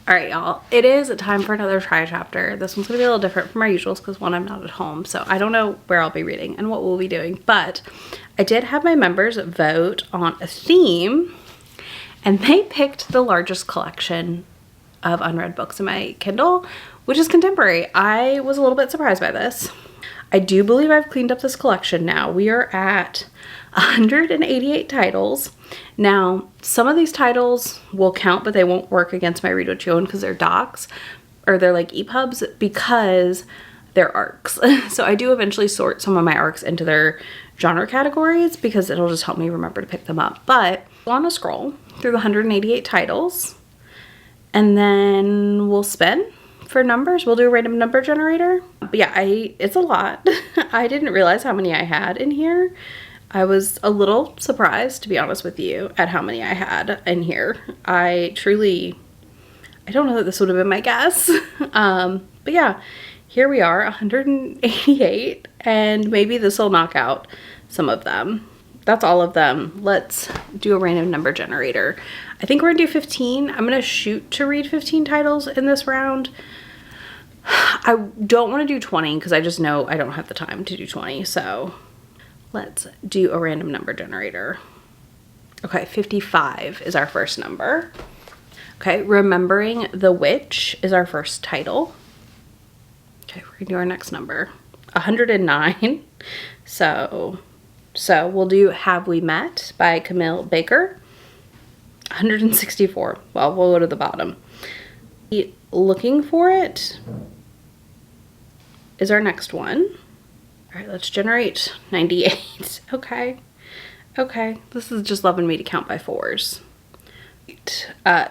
All right, y'all, it is time for another try chapter. This one's gonna be a little different from our usuals because one, I'm not at home, so I don't know where I'll be reading and what we'll be doing, but I did have my members vote on a theme, and they picked the largest collection of unread books in my Kindle, which is contemporary. I was a little bit surprised by this. I do believe I've cleaned up this collection now. We are at 188 titles. Now, some of these titles will count, but they won't work against my Read What You Own because they're docs, or they're like EPUBs, because they're arcs. So I do eventually sort some of my arcs into their genre categories because it'll just help me remember to pick them up. But I want to scroll through the 188 titles, and then we'll spin for numbers. We'll do a random number generator. But yeah, it's a lot. I didn't realize how many I had in here. I was a little surprised, to be honest with you, at how many I had in here. I don't know that this would have been my guess. But yeah, here we are, 188, and maybe this will knock out some of them. That's all of them. Let's do a random number generator. I think we're gonna do 15. I'm gonna shoot to read 15 titles in this round. I don't want to do 20 because I just know I don't have the time to do 20, so let's do a random number generator. Okay, 55 is our first number. Okay, Remembering the Witch is our first title. Okay, we're gonna do our next number. 109. So we'll do Have We Met by Camille Baker. 164. Well, we'll go to the bottom. Looking for It is our next one. All right, let's generate 98. Okay. This is just loving me to count by fours.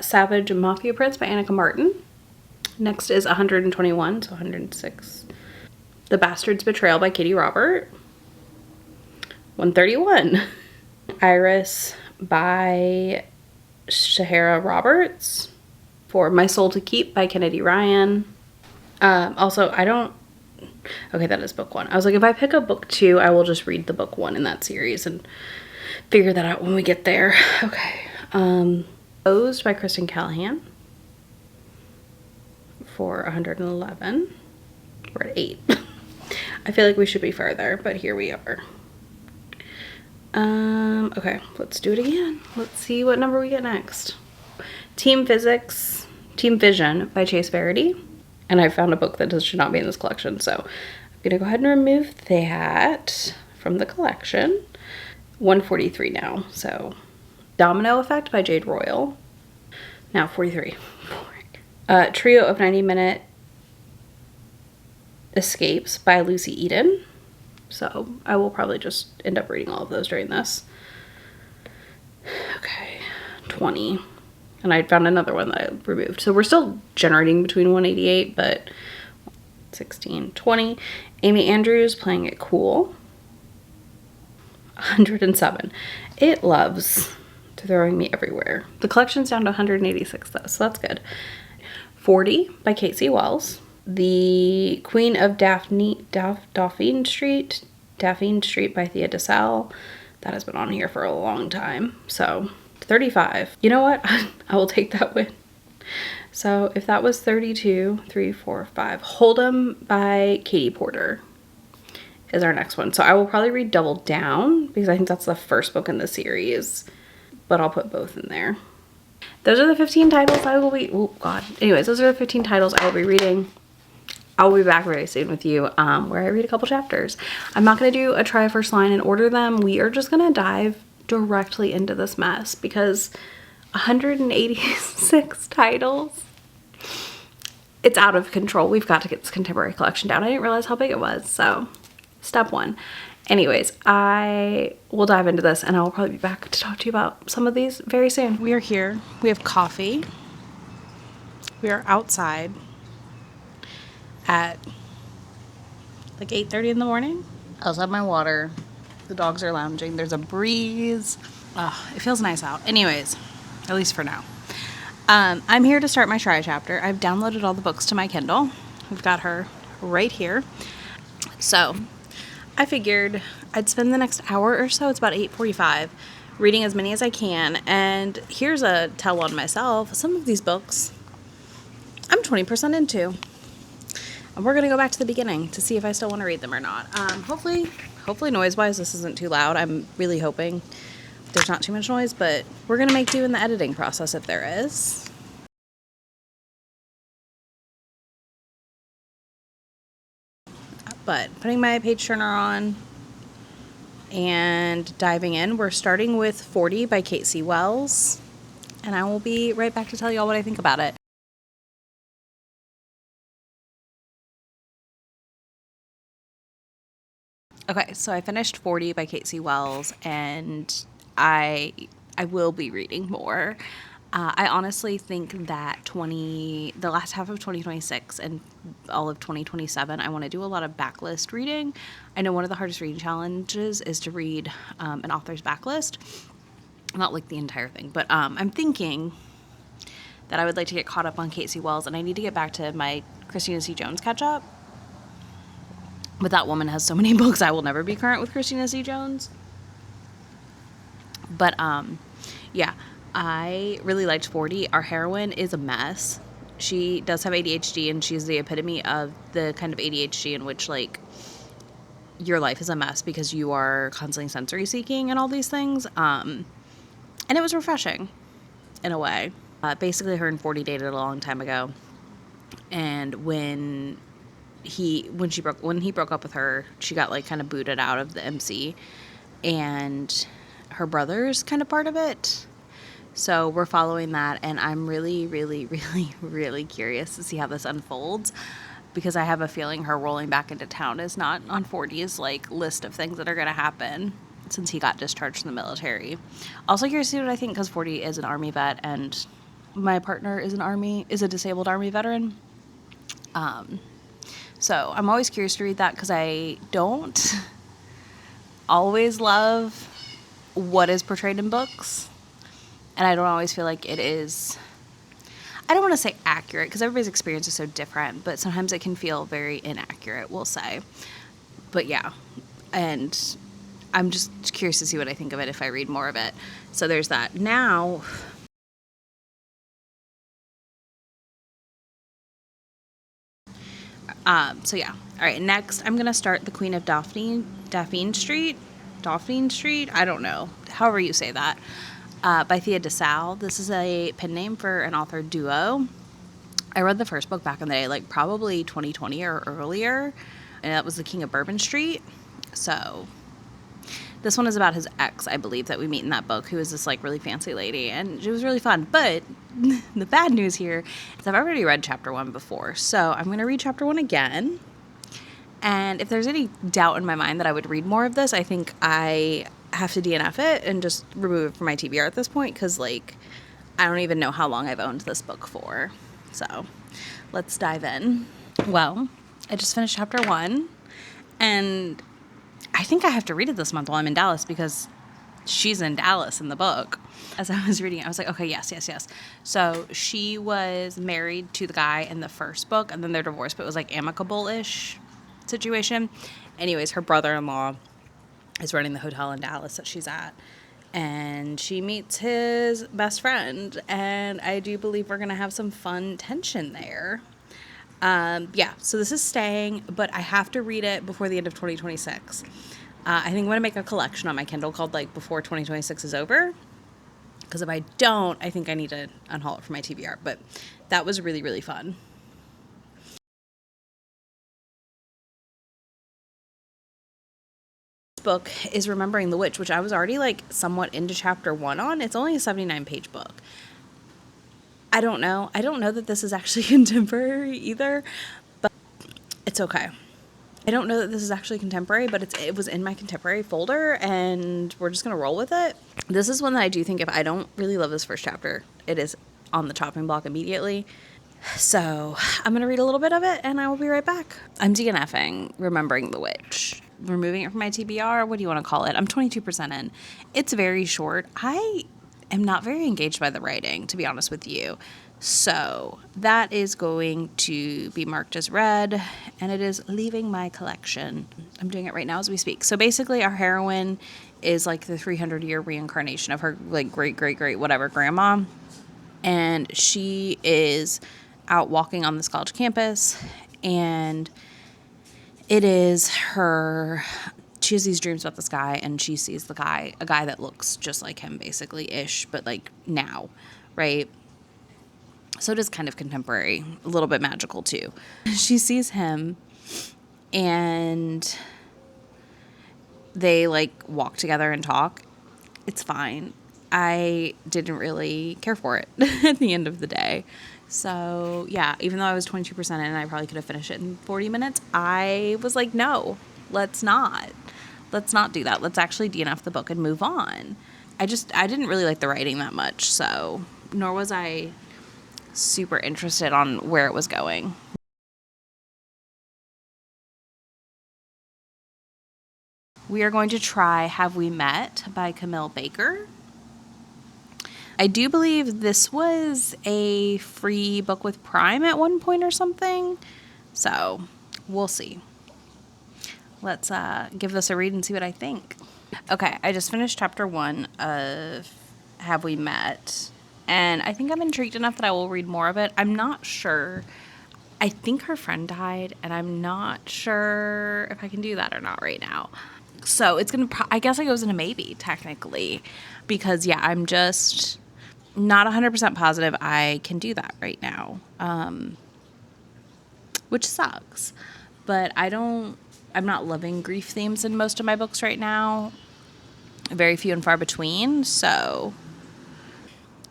Savage Mafia Prince by Annika Martin. Next is 121, so 106. The Bastard's Betrayal by Katie Robert. 131. Iris by Shahara Roberts. For My Soul to Keep by Kennedy Ryan. Also, okay, that is book one. I was like, if I pick up book two, I will just read the book one in that series and figure that out when we get there. Okay. Posed by Kristen Callahan for 111. We're at 8. I feel like we should be further, but here we are. Okay, let's do it again. Let's see what number we get next. Team Vision by Chase Verity. And I found a book that should not be in this collection, so I'm gonna go ahead and remove that from the collection. 143 now, so Domino Effect by Jade Royal. Now 43. Trio of 90-minute escapes by Lucy Eden. So I will probably just end up reading all of those during this. Okay, 20. And I found another one that I removed. So we're still generating between 188, but 16, 20. Amy Andrews, Playing It Cool. 107. It loves throwing me everywhere. The collection's down to 186 though, so that's good. 40 by Kate C. Wells. The Queen of Dauphine Street by Thea DeSalle. That has been on here for a long time. So 35. You know what? I will take that win. So if that was 32, 3, 4, 5. Hold'em by Katie Porter is our next one. So I will probably read Double Down because I think that's the first book in the series, but I'll put both in there. Those are the 15 titles I will be, oh God. Anyways, those are the 15 titles I will be reading. I will be back very soon with you where I read a couple chapters. I'm not going to do a try first line and order them. We are just going to dive directly into this mess because 186 titles. It's out of control. We've got to get this contemporary collection down. I didn't realize how big it was. So step one. Anyways, I will dive into this and I will probably be back to talk to you about some of these very soon. We are here. We have coffee. We are outside at like 8:30 in the morning. I also have my water. The dogs are lounging. There's a breeze. It feels nice out. Anyways, at least for now. I'm here to start my try chapter. I've downloaded all the books to my Kindle. We've got her right here. So I figured I'd spend the next hour or so, it's about 8:45, reading as many as I can. And here's a tell on myself. Some of these books I'm 20% into. And we're going to go back to the beginning to see if I still want to read them or not. Hopefully noise-wise this isn't too loud. I'm really hoping there's not too much noise, but we're going to make do in the editing process if there is. But putting my page turner on and diving in, we're starting with 40 by Kate C. Wells, and I will be right back to tell you all what I think about it. Okay, so I finished 40 by Kate C. Wells, and I will be reading more. I honestly think that the last half of 2026 and all of 2027, I want to do a lot of backlist reading. I know one of the hardest reading challenges is to read an author's backlist. Not like the entire thing, but I'm thinking that I would like to get caught up on Kate C. Wells, and I need to get back to my Christina C. Jones catch-up. But that woman has so many books, I will never be current with Christina C. Jones. But, yeah, I really liked 40. Our heroine is a mess. She does have ADHD, and she's the epitome of the kind of ADHD in which, like, your life is a mess because you are constantly sensory seeking and all these things. And it was refreshing in a way. Basically, her and 40 dated a long time ago. And when he broke up with her, she got like kind of booted out of the MC, and her brother's kind of part of it. So we're following that, and I'm really, really, really, really curious to see how this unfolds, because I have a feeling her rolling back into town is not on 40's like list of things that are going to happen since he got discharged from the military. Also curious to see what I think, because 40 is an Army vet, and my partner is a disabled Army veteran. So I'm always curious to read that, because I don't always love what is portrayed in books. And I don't always feel like it is, I don't want to say accurate, because everybody's experience is so different, but sometimes it can feel very inaccurate, we'll say. But yeah, and I'm just curious to see what I think of it if I read more of it. So there's that. Now, so yeah. All right, next I'm going to start The Queen of Dauphine Street. I don't know. However you say that. By Thea DeSalle. This is a pen name for an author duo. I read the first book back in the day, like probably 2020 or earlier, and that was The King of Bourbon Street. So this one is about his ex, I believe, that we meet in that book, who is this like really fancy lady, and it was really fun. But the bad news here is I've already read chapter 1 before, so I'm going to read chapter 1 again. And if there's any doubt in my mind that I would read more of this, I think I have to DNF it and just remove it from my TBR at this point, because like I don't even know how long I've owned this book for. So let's dive in. Well, I just finished chapter 1, and I think I have to read it this month while I'm in Dallas, because she's in Dallas in the book. As I was reading it, I was like, okay, yes. So she was married to the guy in the first book, and then they're divorced, but it was like amicable-ish situation. Anyways, her brother-in-law is running the hotel in Dallas that she's at, and she meets his best friend, and I do believe we're gonna have some fun tension there. Yeah, so this is staying, but I have to read it before the end of 2026. I think I'm going to make a collection on my Kindle called, like, Before 2026 is Over. Because if I don't, I think I need to unhaul it from my TBR. But that was really, really fun. This book is Remembering the Witch, which I was already, like, somewhat into chapter 1 on. It's only a 79-page book. I don't know that this is actually contemporary either, but it's okay. I don't know that this is actually contemporary, but it was in my contemporary folder, and we're just going to roll with it. This is one that I do think if I don't really love this first chapter, it is on the chopping block immediately. So I'm going to read a little bit of it, and I will be right back. I'm DNFing Remembering the Witch. Removing it from my TBR. What do you want to call it? I'm 22% in. It's very short. I am not very engaged by the writing, to be honest with you. So that is going to be marked as read, and it is leaving my collection. I'm doing it right now as we speak. So basically our heroine is like the 300-year reincarnation of her like great whatever grandma, and she is out walking on this college campus, and it is her, she has these dreams about this guy, and she sees a guy that looks just like him, basically, ish, but like now, right? So it is kind of contemporary, a little bit magical too. She sees him, and they like walk together and talk. It's fine. I didn't really care for it at the end of the day. So yeah, even though I was 22% in and I probably could have finished it in 40 minutes, I was like, no, let's not do that. Let's actually DNF the book and move on. I didn't really like the writing that much, so nor was I super interested on where it was going. We are going to try Have We Met by Camille Baker. I do believe this was a free book with Prime at one point or something. So we'll see. Let's give this a read and see what I think. Okay, I just finished chapter 1 of Have We Met? And I think I'm intrigued enough that I will read more of it. I'm not sure. I think her friend died, and I'm not sure if I can do that or not right now. So it's going to, I guess it goes in a maybe, technically. Because, yeah, I'm just not 100% positive I can do that right now. Which sucks. But I'm not loving grief themes in most of my books right now. Very few and far between, so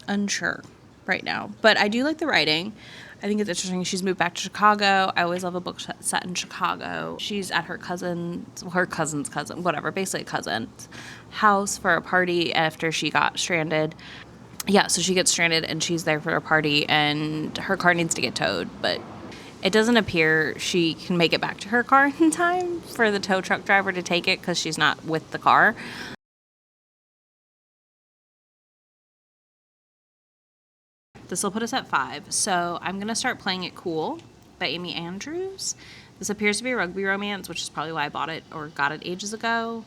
unsure right now. But I do like the writing. I think it's interesting. She's moved back to Chicago. I always love a book set in Chicago. She's at her cousin's cousin, whatever, basically a cousin's house for a party after she got stranded. Yeah, so she gets stranded and she's there for a party, and her car needs to get towed, but it doesn't appear she can make it back to her car in time for the tow truck driver to take it because she's not with the car. This will put us at 5. So I'm going to start playing it cool by Amy Andrews. This appears to be a rugby romance, which is probably why I bought it or got it ages ago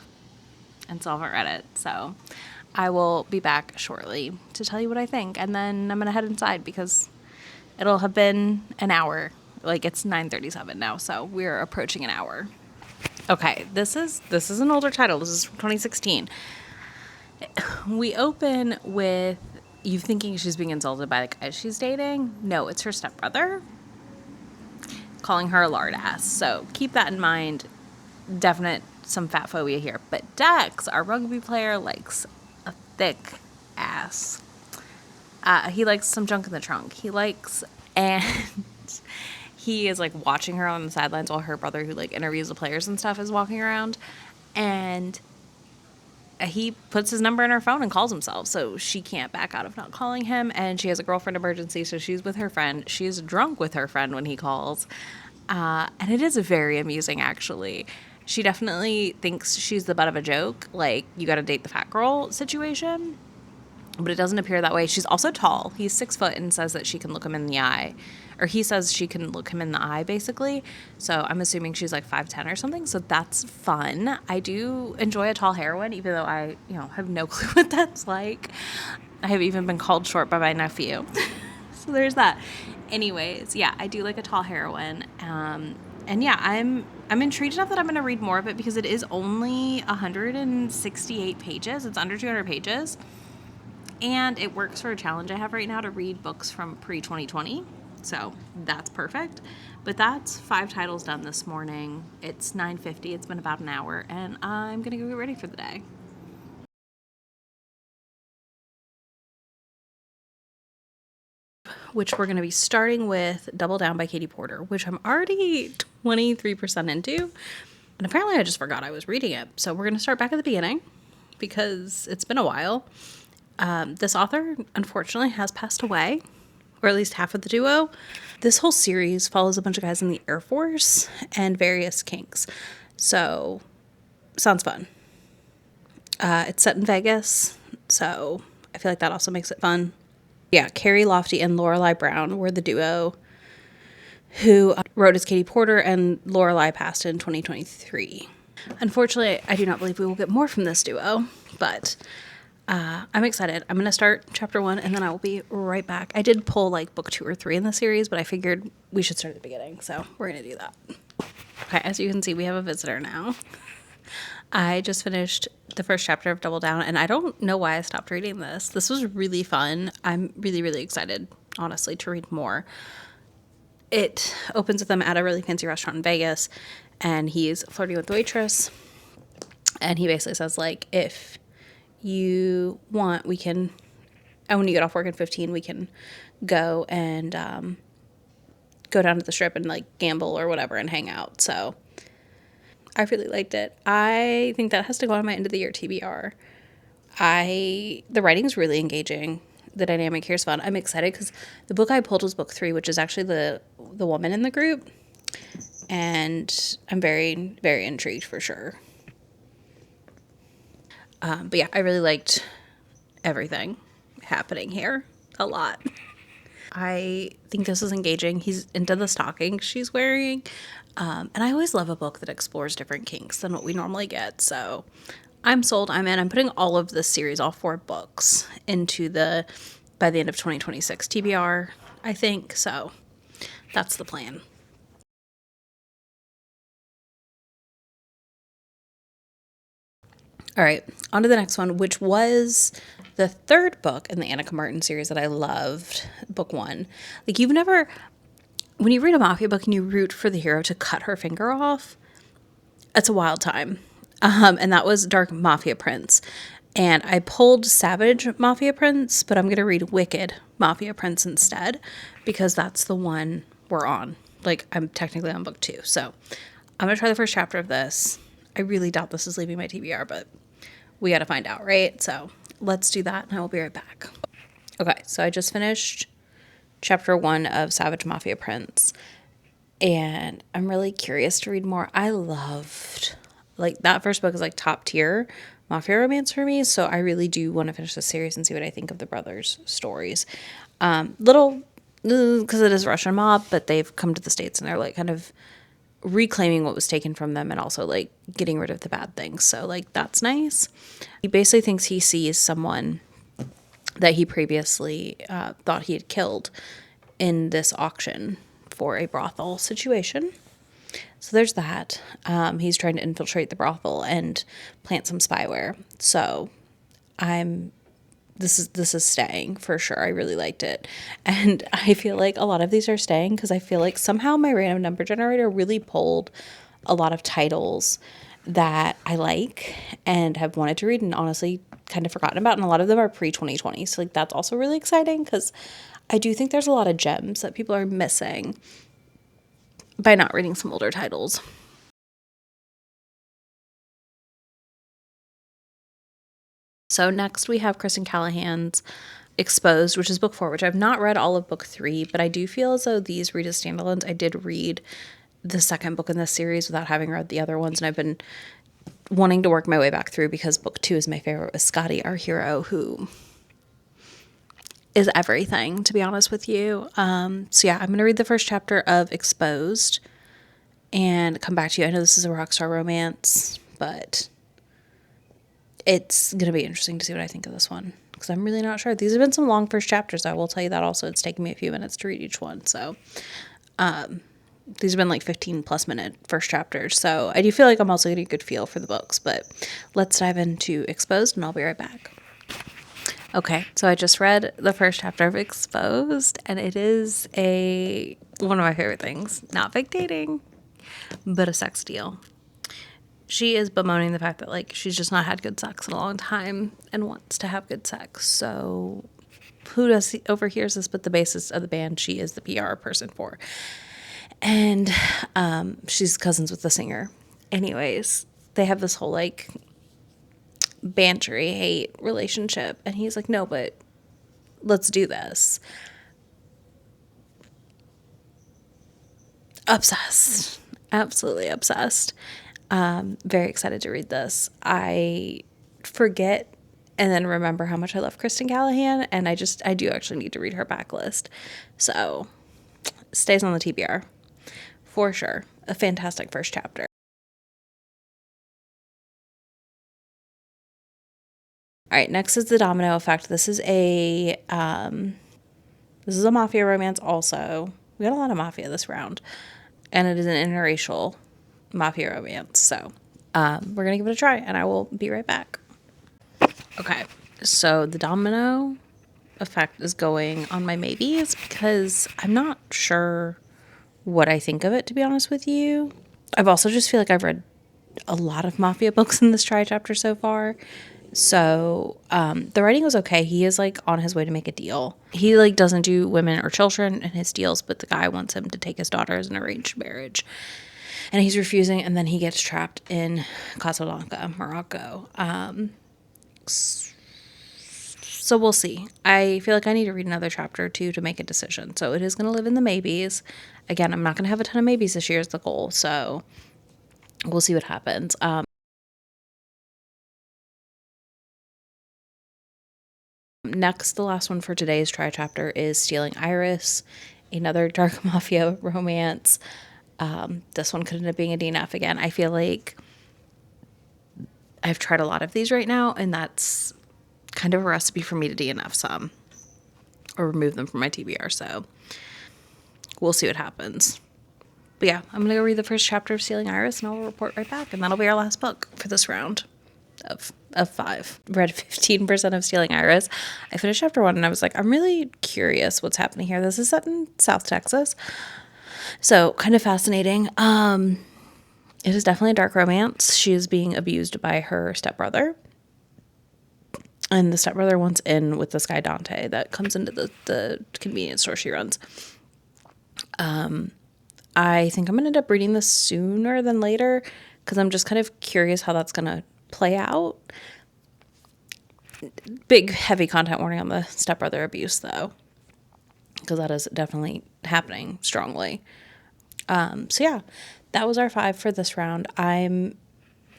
and still haven't read it. So I will be back shortly to tell you what I think. And then I'm going to head inside because it'll have been an hour. Like, it's 9:37 now, so we're approaching an hour. Okay, this is an older title. This is from 2016. We open with you thinking she's being insulted by the guy she's dating. No, it's her stepbrother calling her a lard ass. So keep that in mind. Definite some fat phobia here. But Dex, our rugby player, likes a thick ass. He likes some junk in the trunk. And he is like watching her on the sidelines while her brother, who like interviews the players and stuff, is walking around. And he puts his number in her phone and calls himself, so she can't back out of not calling him. And she has a girlfriend emergency, so she's with her friend. She's drunk with her friend when he calls. And it is very amusing, actually. She definitely thinks she's the butt of a joke, like, you gotta date the fat girl situation. But it doesn't appear that way. She's also tall. He's 6 foot and says that she can look him in the eye. Or he says she can look him in the eye, basically. So I'm assuming she's like 5'10" or something. So that's fun. I do enjoy a tall heroine, even though I, have no clue what that's like. I have even been called short by my nephew. So there's that. Anyways, yeah, I do like a tall heroine. And yeah, I'm intrigued enough that I'm going to read more of it because it is only 168 pages. It's under 200 pages. And it works for a challenge I have right now to read books from pre-2020. So that's perfect. But that's 5 titles done this morning. It's 9:50. It's been about an hour. And I'm going to go get ready for the day. Which we're going to be starting with Double Down by Katie Porter, which I'm already 23% into. And apparently I just forgot I was reading it. So we're going to start back at the beginning because it's been a while. This author, unfortunately, has passed away, or at least half of the duo. This whole series follows a bunch of guys in the Air Force and various kinks. So, sounds fun. It's set in Vegas, so I feel like that also makes it fun. Yeah, Carrie Lofty and Lorelai Brown were the duo who wrote as Katie Porter, and Lorelai passed in 2023. Unfortunately, I do not believe we will get more from this duo, but I'm excited. I'm going to start chapter 1 and then I will be right back. I did pull like book 2 or 3 in the series, but I figured we should start at the beginning. So we're going to do that. Okay, as you can see, we have a visitor now. I just finished the first chapter of Double Down, and I don't know why I stopped reading this. This was really fun. I'm really, really excited, honestly, to read more. It opens with them at a really fancy restaurant in Vegas, and he's flirting with the waitress. And he basically says, like, if you want, we can, and when you get off work at 15, we can go and go down to the strip and, like, gamble or whatever and hang out. So I really liked it. I think that has to go on my end of the year TBR. The writing's really engaging. The dynamic here is fun. I'm excited because the book I pulled was book 3, which is actually the woman in the group. And I'm very, very intrigued for sure. But yeah, I really liked everything happening here a lot. I think this is engaging. He's into the stockings she's wearing. And I always love a book that explores different kinks than what we normally get. So I'm sold. I'm in. I'm putting all of this series, all 4 books, into by the end of 2026 TBR, I think. So that's the plan. All right, on to the next one, which was the 3rd book in the Annika Martin series that I loved, book 1. Like, when you read a Mafia book and you root for the hero to cut her finger off, it's a wild time. And that was Dark Mafia Prince. And I pulled Savage Mafia Prince, but I'm going to read Wicked Mafia Prince instead because that's the one we're on. Like, I'm technically on book 2. So I'm going to try the first chapter of this. I really doubt this is leaving my TBR, but we got to find out, right? So let's do that and I will be right back. Okay, so I just finished chapter 1 of Savage Mafia Prince and I'm really curious to read more. I loved, like, that first book is like top tier mafia romance for me, so I really do want to finish the series and see what I think of the brothers' stories. Little, because it is Russian mob, but they've come to the States and they're like kind of reclaiming what was taken from them and also like getting rid of the bad things. So like that's nice. He basically thinks he sees someone that he previously thought he had killed in this auction for a brothel situation. So there's that. He's trying to infiltrate the brothel and plant some spyware. So this is staying for sure. I really liked it. And I feel like a lot of these are staying because I feel like somehow my random number generator really pulled a lot of titles that I like and have wanted to read and honestly kind of forgotten about. And a lot of them are pre-2020. So like that's also really exciting because I do think there's a lot of gems that people are missing by not reading some older titles. So next we have Kristen Callahan's Exposed, which is book 4, which I've not read all of book 3, but I do feel as though these read as standalones. I did read the second book in this series without having read the other ones, and I've been wanting to work my way back through because book 2 is my favorite with Scotty, our hero, who is everything, to be honest with you. So yeah, I'm going to read the first chapter of Exposed and come back to you. I know this is a rockstar romance, but it's going to be interesting to see what I think of this one because I'm really not sure. These have been some long first chapters. I will tell you that also. It's taken me a few minutes to read each one. So these have been like 15 plus minute first chapters. So I do feel like I'm also getting a good feel for the books, but let's dive into Exposed and I'll be right back. Okay, so I just read the first chapter of Exposed and it is one of my favorite things. Not fake dating, but a sex deal. She is bemoaning the fact that like she's just not had good sex in a long time and wants to have good sex. So who overhears this but the bassist of the band she is the PR person for. And she's cousins with the singer. Anyways, they have this whole like bantery hate relationship and he's like, no, but let's do this. Obsessed. Absolutely obsessed. Very excited to read this. I forget and then remember how much I love Kristen Callahan, and I do actually need to read her backlist. So, stays on the TBR. For sure. A fantastic first chapter. All right, next is the Domino Effect. This is a mafia romance also. We got a lot of mafia this round. And it is an interracial mafia romance. So we're going to give it a try, and I will be right back. Okay, so the Domino Effect is going on my maybes because I'm not sure what I think of it, to be honest with you. I've also just feel like I've read a lot of mafia books in this try chapter so far. So the writing was okay. He is like on his way to make a deal. He like doesn't do women or children in his deals, but the guy wants him to take his daughter as an arranged marriage. And he's refusing, and then he gets trapped in Casablanca, Morocco. So we'll see. I feel like I need to read another chapter or two to make a decision. So it is going to live in the maybes. Again, I'm not going to have a ton of maybes this year is the goal. So we'll see what happens. Next, the last one for today's try chapter is Stealing Iris, another dark mafia romance. This one could end up being a DNF again. I feel like I've tried a lot of these right now, and that's kind of a recipe for me to DNF some or remove them from my TBR. So we'll see what happens. But yeah, I'm going to go read the first chapter of Stealing Iris, and I'll report right back. And that'll be our last book for this round of 5. Read 15% of Stealing Iris. I finished chapter 1, and I was like, I'm really curious what's happening here. This is set in South Texas. So kind of fascinating. It is definitely a dark romance. She is being abused by her stepbrother. And the stepbrother wants in with this guy, Dante, that comes into the convenience store she runs. I think I'm going to end up reading this sooner than later because I'm just kind of curious how that's going to play out. Big, heavy content warning on the stepbrother abuse, though, because that is definitely happening strongly. So yeah, that was our 5 for this round. I'm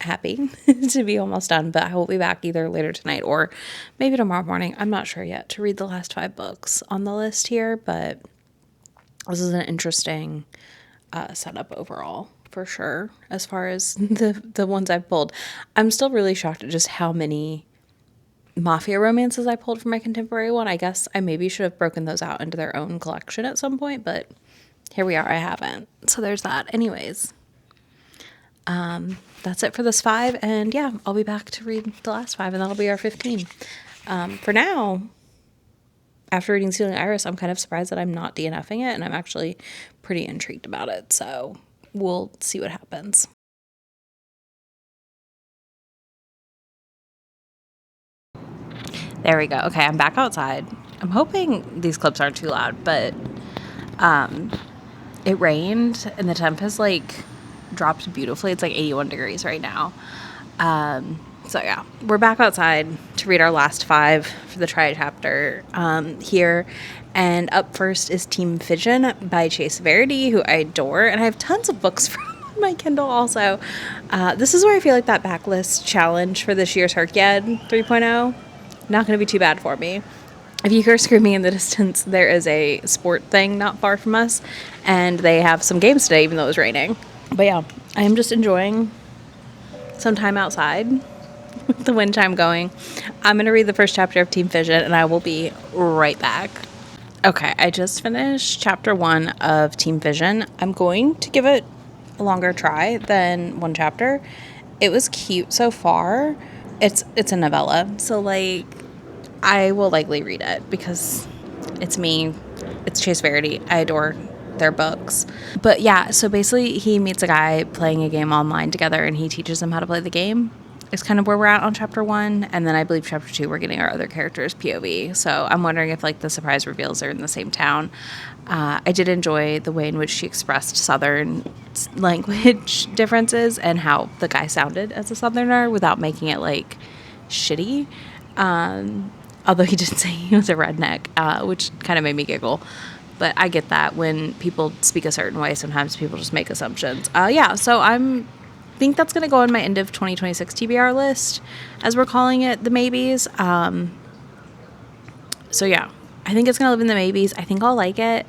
happy to be almost done, but I will be back either later tonight or maybe tomorrow morning. I'm not sure yet to read the last 5 books on the list here, but this is an interesting setup overall for sure. As far as the ones I've pulled, I'm still really shocked at just how many mafia romances I pulled from my contemporary one. I guess I maybe should have broken those out into their own collection at some point, but here we are. I haven't. So there's that. Anyways, that's it for this 5. And yeah, I'll be back to read the last 5, and that'll be our 15. For now, after reading Stealing Iris, I'm kind of surprised that I'm not DNFing it, and I'm actually pretty intrigued about it. So we'll see what happens. There we go. Okay, I'm back outside. I'm hoping these clips aren't too loud, but it rained and the temp has like dropped beautifully. It's like 81 degrees right now. So yeah, we're back outside to read our last 5 for the try chapter here. And up first is Team Phison by Chase Verity, who I adore. And I have tons of books from my Kindle also. This is where I feel like that backlist challenge for this year's Herkyed 3.0, not going to be too bad for me. If you hear screaming in the distance, there is a sport thing not far from us, and they have some games today, even though it was raining. But yeah, I am just enjoying some time outside with the wind chime going. I'm going to read the first chapter of Team Phison, and I will be right back. Okay, I just finished chapter 1 of Team Phison. I'm going to give it a longer try than one chapter. It was cute so far. It's a novella, so like I will likely read it because it's me. It's Chase Verity. I adore their books. But yeah, so basically he meets a guy playing a game online together, and he teaches him how to play the game. It's kind of where we're at on chapter 1, and then I believe chapter 2 we're getting our other characters' POV. So I'm wondering if like the surprise reveals are in the same town. I did enjoy the way in which she expressed Southern language differences and how the guy sounded as a Southerner without making it like shitty. Although he did say he was a redneck, which kind of made me giggle. But I get that when people speak a certain way, sometimes people just make assumptions. Yeah, so think that's going to go on my end of 2026 TBR list, as we're calling it, the maybes. So yeah, I think it's going to live in the maybes. I think I'll like it.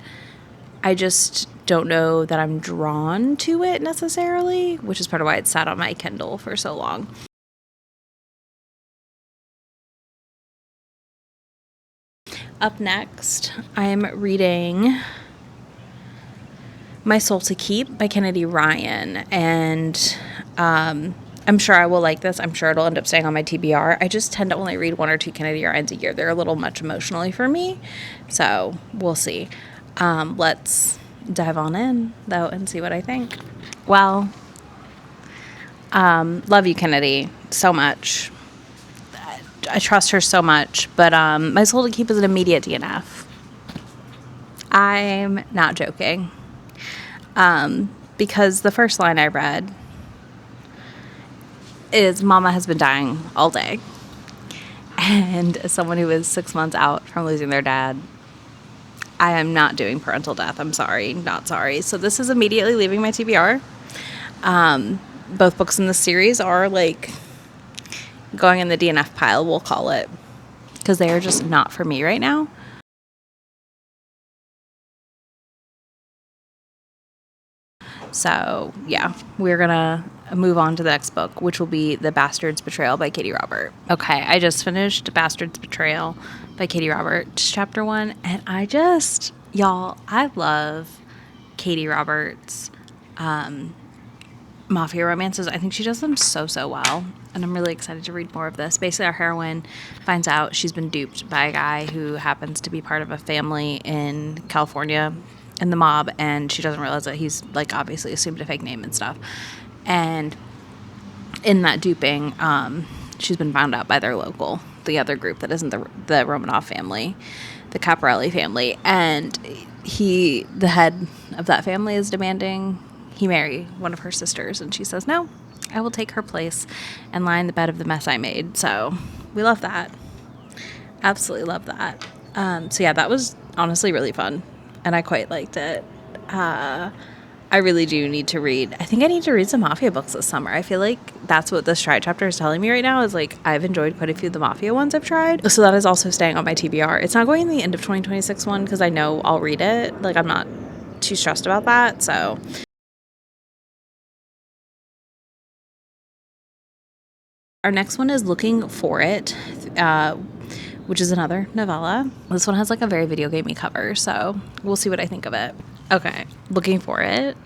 I just don't know that I'm drawn to it necessarily, which is part of why it sat on my Kindle for so long. up next, I'm reading My Soul to Keep by Kennedy Ryan, and I'm sure I will like this. I'm sure it'll end up staying on my TBR. I just tend to only read 1 or 2 Kennedy Ryans a year. They're a little much emotionally for me, so we'll see. Let's dive on in, though, and see what I think. Well, love you, Kennedy, so much. I trust her so much, but My Soul to Keep is an immediate DNF. I'm not joking. Because the first line I read is Mama has been dying all day. And as someone who is 6 months out from losing their dad, I am not doing parental death. I'm sorry, not sorry. So this is immediately leaving my TBR. Both books in the series are like going in the DNF pile, we'll call it, because they are just not for me right now. So yeah, we're gonna move on to the next book, which will be The Bastard's Betrayal by Katie Robert. Okay, I just finished Bastard's Betrayal by Katie Robert, chapter 1, and y'all, I love Katie Robert's mafia romances. I think she does them so well, and I'm really excited to read more of this. Basically, our heroine finds out she's been duped by a guy who happens to be part of a family in California in the mob, and she doesn't realize that he's like obviously assumed a fake name and stuff. And in that duping, she's been found out by their local, the other group that isn't the Romanov family, the Caporelli family, and the head of that family is demanding he marry one of her sisters, and she says, no, I will take her place and lie in the bed of the mess I made. So we love that. Absolutely love that. So yeah, that was honestly really fun, and I quite liked it. I really do need to read. I think I need to read some Mafia books this summer. I feel like that's what this Try chapter is telling me right now, is like I've enjoyed quite a few of the Mafia ones I've tried. So that is also staying on my TBR. It's not going in the end of 2026 one because I know I'll read it. Like I'm not too stressed about that. So our next one is Looking for It, which is another novella. This one has like a very video gamey cover, so we'll see what I think of it. Okay, Looking for It,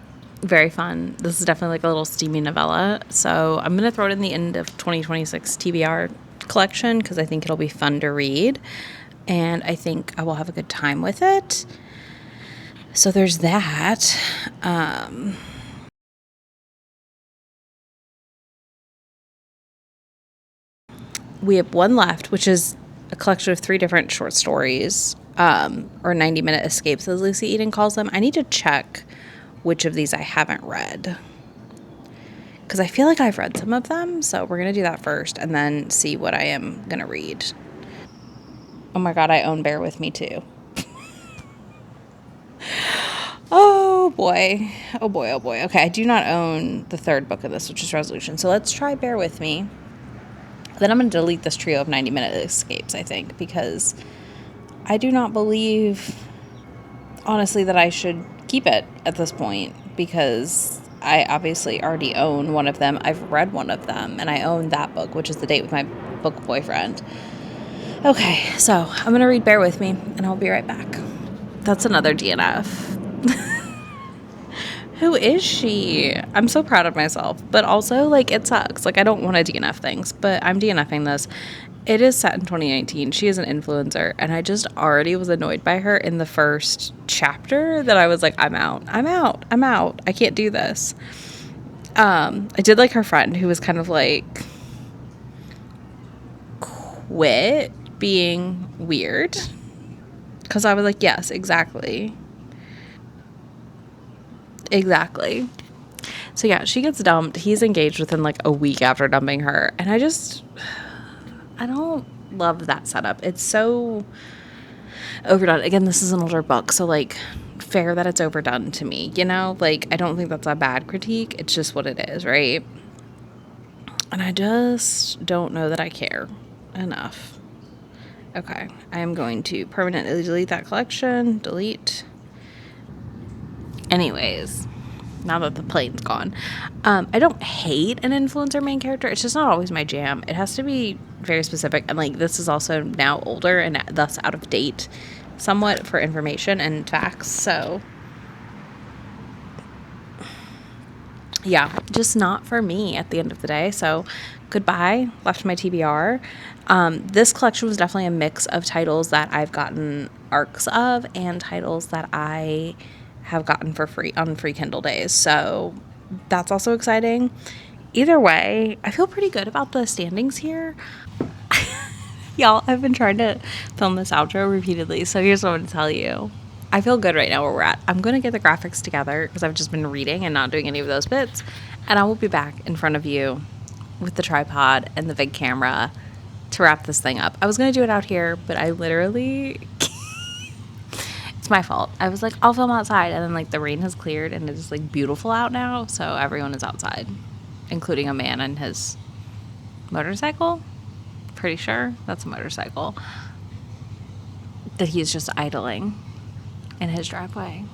very fun. This is definitely like a little steamy novella, so I'm gonna throw it in the end of 2026 TBR collection because I think it'll be fun to read, and I think I will have a good time with it. So there's that. We have one left, which is a collection of 3 different short stories, or 90-minute escapes, as Lucy Eden calls them. I need to check which of these I haven't read, because I feel like I've read some of them, so we're going to do that first, and then see what I am going to read. Oh my god, I own Bear With Me, too. Oh boy. Oh boy, oh boy. Okay, I do not own the 3rd book of this, which is Resolution, so let's try Bear With Me. Then I'm going to delete this trio of 90-minute escapes, I think, because I do not believe, honestly, that I should keep it at this point, because I obviously already own one of them. I've read one of them, and I own that book, which is The Date with My Book Boyfriend. Okay, so I'm going to read Bear With Me, and I'll be right back. That's another DNF. Who is she? I'm so proud of myself, but also, like, it sucks. Like, I don't want to DNF things, but I'm DNFing this. It is set in 2019. She is an influencer, and I just already was annoyed by her in the first chapter that I was like, I'm out. I can't do this. I did like her friend who was kind of like, quit being weird. Because I was like, yes, exactly. So yeah, she gets dumped. He's engaged within like a week after dumping her. And I don't love that setup. It's so overdone. Again, this is an older book, so like fair that it's overdone to me, you know? Like, I don't think that's a bad critique. It's just what it is, right? And I just don't know that I care enough. Okay, I am going to permanently delete that collection. Delete. Anyways, now that the plane's gone. I don't hate an influencer main character. It's just not always my jam. It has to be very specific. And like, this is also now older and thus out of date somewhat for information and facts. So yeah, just not for me at the end of the day. So goodbye, left my TBR. This collection was definitely a mix of titles that I've gotten arcs of and titles that I have gotten for free on free Kindle days. So that's also exciting. Either way, I feel pretty good about the standings here. Y'all, I've been trying to film this outro repeatedly, so here's what I'm going to tell you. I feel good right now where we're at. I'm going to get the graphics together because I've just been reading and not doing any of those bits. And I will be back in front of you with the tripod and the big camera to wrap this thing up. I was going to do it out here, but I literally... It's my fault. I was like, I'll film outside. And then like the rain has cleared and it's like beautiful out now. So everyone is outside, including a man and his motorcycle. Pretty sure that's a motorcycle that he's just idling in his driveway.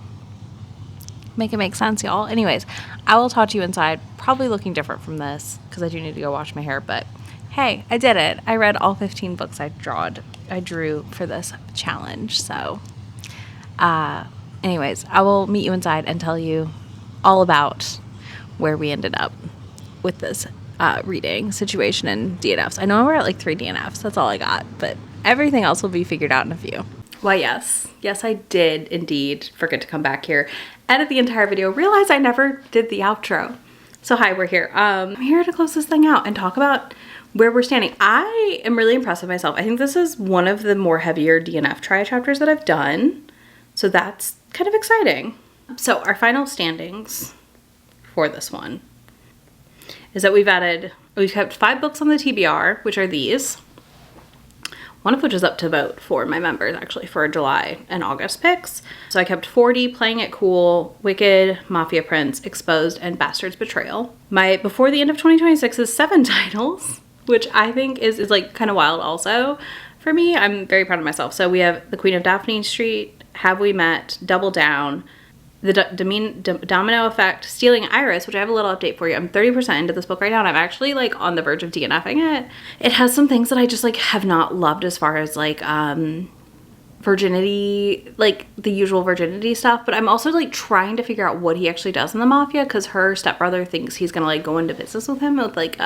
Make it make sense, y'all. Anyways, I will talk to you inside, probably looking different from this because I do need to go wash my hair, but hey, I did it. I read all 15 books I drew for this challenge. So anyways, I will meet you inside and tell you all about where we ended up with this reading situation and DNFs. I know we're at like 3 DNFs. That's all I got, but everything else will be figured out in a few. Well, yes, I did indeed forget to come back here, edit the entire video, realize I never did the outro. So hi, we're here. I'm here to close this thing out and talk about where we're standing. I am really impressed with myself. I think this is one of the more heavier DNF try chapters that I've done. So that's kind of exciting. So our final standings for this one is that we've kept 5 books on the TBR, which are these. One of which is up to vote for my members, actually, for July and August picks. So I kept 40, Playing It Cool, Wicked, Mafia Prince, Exposed, and Bastard's Betrayal. My before the end of 2026 is 7 titles, which I think is like kind of wild also for me. I'm very proud of myself. So we have The Queen of Dauphine Street, Have We Met, Double Down, The Domino Effect, Stealing Iris, which I have a little update for you. I'm 30% into this book right now, and I'm actually like on the verge of DNFing it. It has some things that I just like have not loved as far as like virginity, like the usual virginity stuff, but I'm also like trying to figure out what he actually does in the mafia because her stepbrother thinks he's gonna like go into business with him with like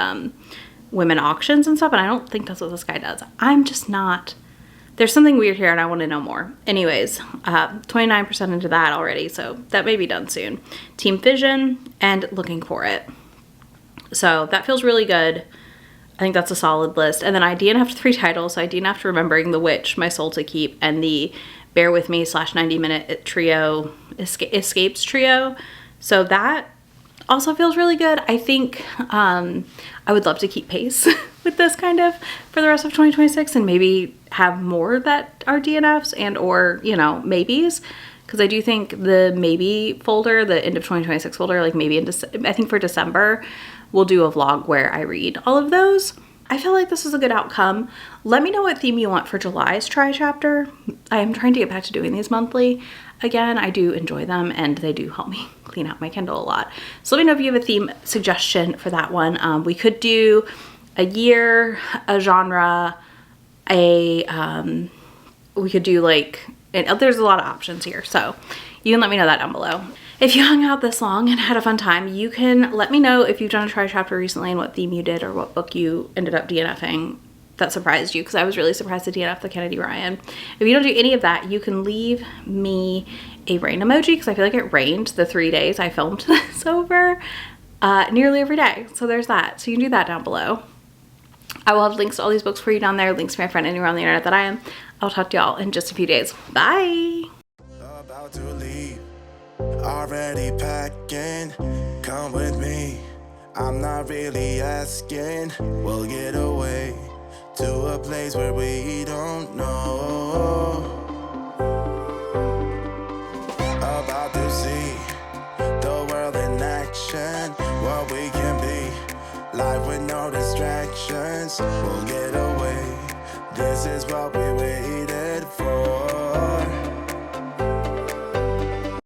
women auctions and stuff, and I don't think that's what this guy does. I'm just not... There's something weird here and I want to know more. Anyways, 29% into that already, so that may be done soon. Team Phison and Looking for It. So that feels really good. I think that's a solid list. And then I DNF'd 3 titles. So I DNF'd Remembering the Witch, My Soul to Keep, and the Bear With Me / 90-minute trio, Escapes trio. So that also feels really good. I think I would love to keep pace with this kind of for the rest of 2026 and maybe have more that are DNFs and or, you know, maybes. Because I do think the maybe folder, the end of 2026 folder, like maybe I think for December, we'll do a vlog where I read all of those. I feel like this is a good outcome. Let me know what theme you want for July's try chapter. I am trying to get back to doing these monthly. Again, I do enjoy them and they do help me clean out my Kindle a lot. So let me know if you have a theme suggestion for that one. We could do a year, a genre, we could do like, and there's a lot of options here. So you can let me know that down below. If you hung out this long and had a fun time, you can let me know if you've done a try chapter recently and what theme you did or what book you ended up DNFing that surprised you, because I was really surprised to DNF the Kennedy Ryan. If you don't do any of that, you can leave me a rain emoji, because I feel like it rained the 3 days I filmed this over nearly every day. So there's that. So you can do that down below. I will have links to all these books for you down there, links to my friend anywhere on the internet that I am. I'll talk to y'all in just a few days. Bye! About to leave, already packing, come with me, I'm not really asking, we'll get away to a place where we don't know, about to see the world in action, what we can be, life with no distractions, we'll get away, this is what we waited for.